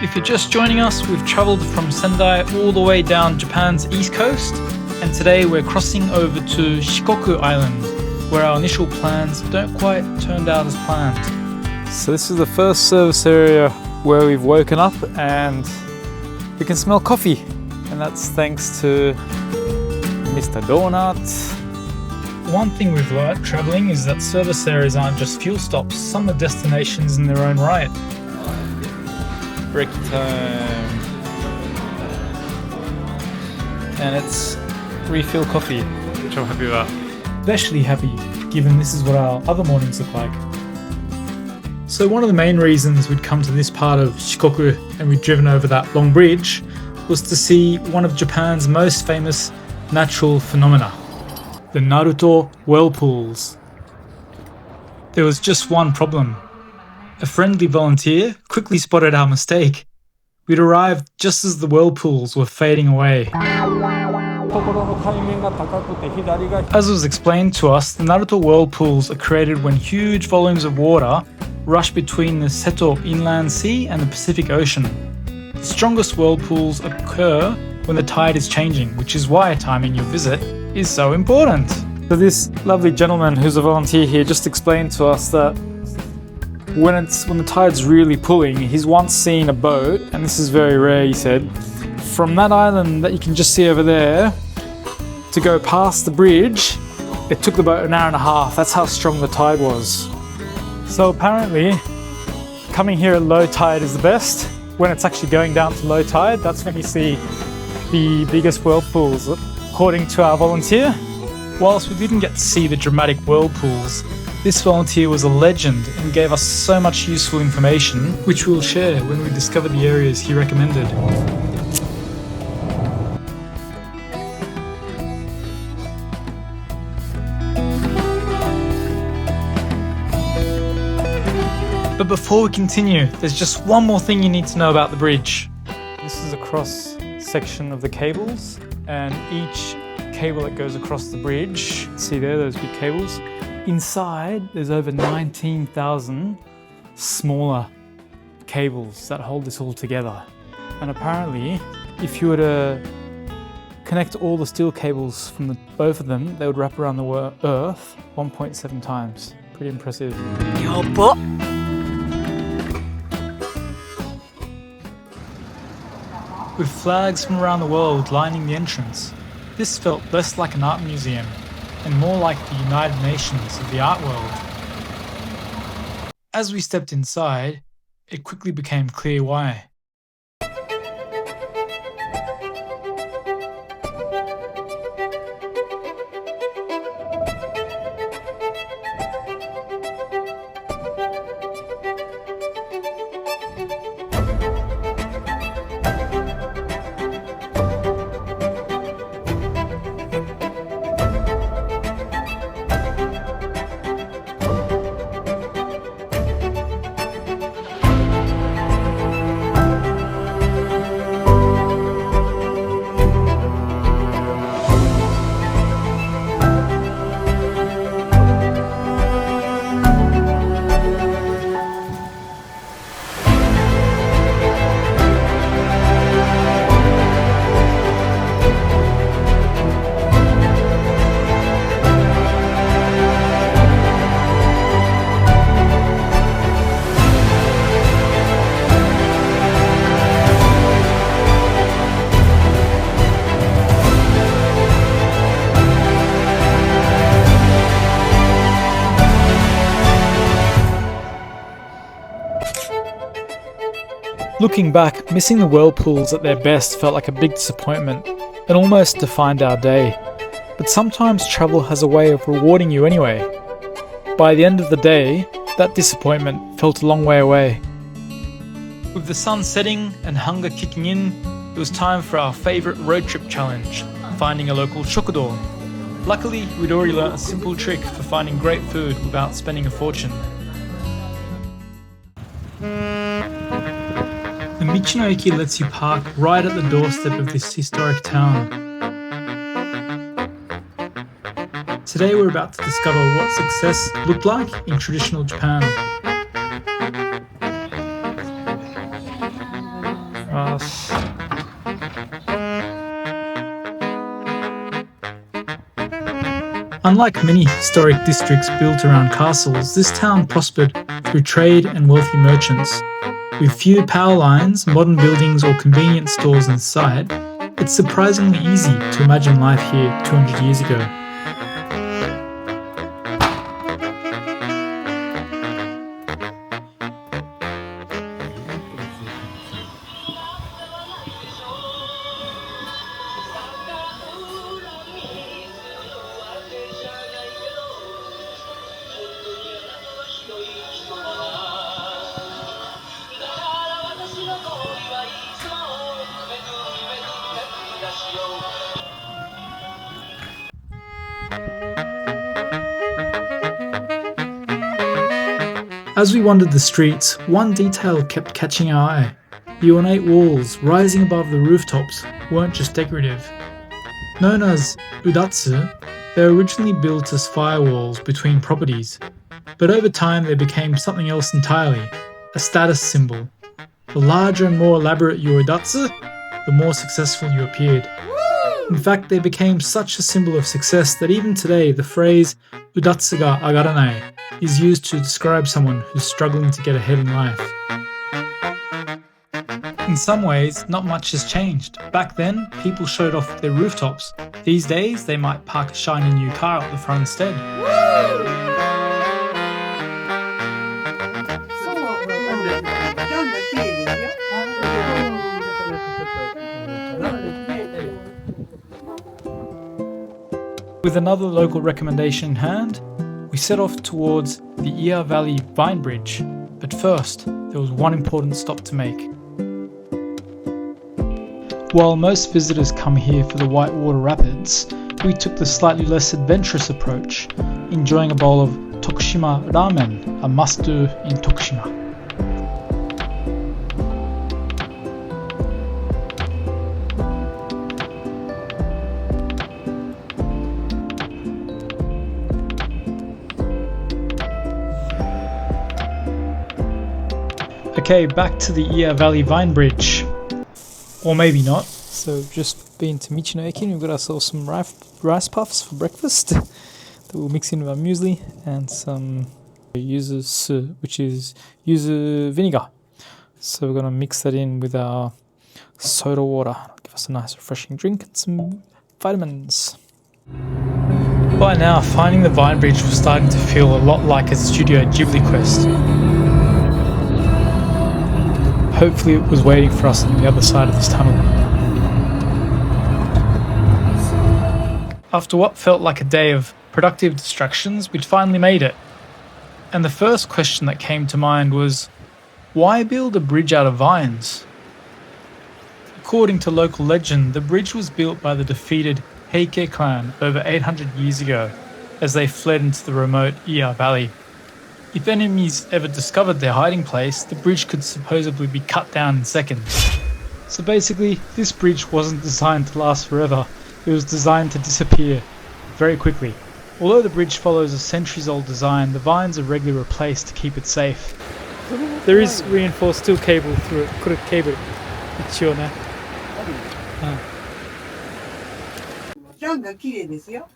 If you're just joining us, we've travelled from Sendai all the way down Japan's east coast, and today we're crossing over to Shikoku Island, where our initial plans don't quite turned out as planned. So this is the first service area where we've woken up and we can smell coffee, and that's thanks to Mr. Donut. One thing we've learnt travelling is that service areas aren't just fuel stops, some are destinations in their own right. Break time. And it's refill coffee, which I'm happy about. Especially happy, given this is what our other mornings look like. So one of the main reasons we'd come to this part of Shikoku and we'd driven over that long bridge was to see one of Japan's most famous natural phenomena, the Naruto Whirlpools. There was just one problem. A friendly volunteer quickly spotted our mistake. We'd arrived just as the whirlpools were fading away. As was explained to us, the Naruto Whirlpools are created when huge volumes of water rush between the Seto Inland Sea and the Pacific Ocean. The strongest whirlpools occur when the tide is changing, which is why timing your visit is so important. So this lovely gentleman who's a volunteer here just explained to us that when the tide's really pulling, he's once seen a boat, and this is very rare, he said, from that island that you can just see over there to go past the bridge, it took the boat an hour and a half. That's how strong the tide was. So apparently, coming here at low tide is the best. When it's actually going down to low tide, that's when you see the biggest whirlpools, according to our volunteer. Whilst we didn't get to see the dramatic whirlpools, this volunteer was a legend and gave us so much useful information, which we'll share when we discover the areas he recommended. But before we continue, there's just one more thing you need to know about the bridge. This is a cross section of the cables, and each cable that goes across the bridge, see there, those big cables, inside there's over 19,000 smaller cables that hold this all together. And apparently, if you were to connect all the steel cables from both of them, they would wrap around the Earth 1.7 times. Pretty impressive. With flags from around the world lining the entrance, this felt less like an art museum and more like the United Nations of the art world. As we stepped inside, it quickly became clear why. Looking back, missing the whirlpools at their best felt like a big disappointment and almost defined our day. But sometimes travel has a way of rewarding you anyway. By the end of the day, that disappointment felt a long way away. With the sun setting and hunger kicking in, it was time for our favourite road trip challenge, finding a local Shokudo. Luckily, we'd already learnt a simple trick for finding great food without spending a fortune. The Michinoeki lets you park right at the doorstep of this historic town. Today we're about to discover what success looked like in traditional Japan. Unlike many historic districts built around castles, this town prospered through trade and wealthy merchants. With few power lines, modern buildings or convenience stores in sight, it's surprisingly easy to imagine life here 200 years ago. As we wandered the streets, one detail kept catching our eye. The ornate walls rising above the rooftops weren't just decorative. Known as Udatsu, they were originally built as firewalls between properties, but over time they became something else entirely, a status symbol. The larger and more elaborate your Udatsu, the more successful you appeared. In fact, they became such a symbol of success that even today the phrase Udatsu ga agaranai is used to describe someone who's struggling to get ahead in life. In some ways, not much has changed. Back then, people showed off their rooftops. These days, they might park a shiny new car at the front instead. With another local recommendation in hand, we set off towards the Iya Valley Vine Bridge, but first, there was one important stop to make. While most visitors come here for the whitewater rapids, we took the slightly less adventurous approach, enjoying a bowl of Tokushima ramen, a must-do in Tokushima. Okay, back to the Iya Valley Vine Bridge. Or maybe not. So just been to Michinoeki and we've got ourselves some rice puffs for breakfast that we'll mix in with our muesli and some yuzu, which is yuzu vinegar. So we're going to mix that in with our soda water. It'll give us a nice refreshing drink and some vitamins. By now, finding the Vine Bridge was starting to feel a lot like a Studio Ghibli quest. Hopefully it was waiting for us on the other side of this tunnel. After what felt like a day of productive distractions, we'd finally made it. And the first question that came to mind was, why build a bridge out of vines? According to local legend, the bridge was built by the defeated Heike clan over 800 years ago as they fled into the remote Iya Valley. If enemies ever discovered their hiding place, the bridge could supposedly be cut down in seconds. So basically, this bridge wasn't designed to last forever, it was designed to disappear very quickly. Although the bridge follows a centuries-old design, the vines are regularly replaced to keep it safe. There is reinforced steel cable through it, これケーブル一応ね。ランが綺麗ですよ。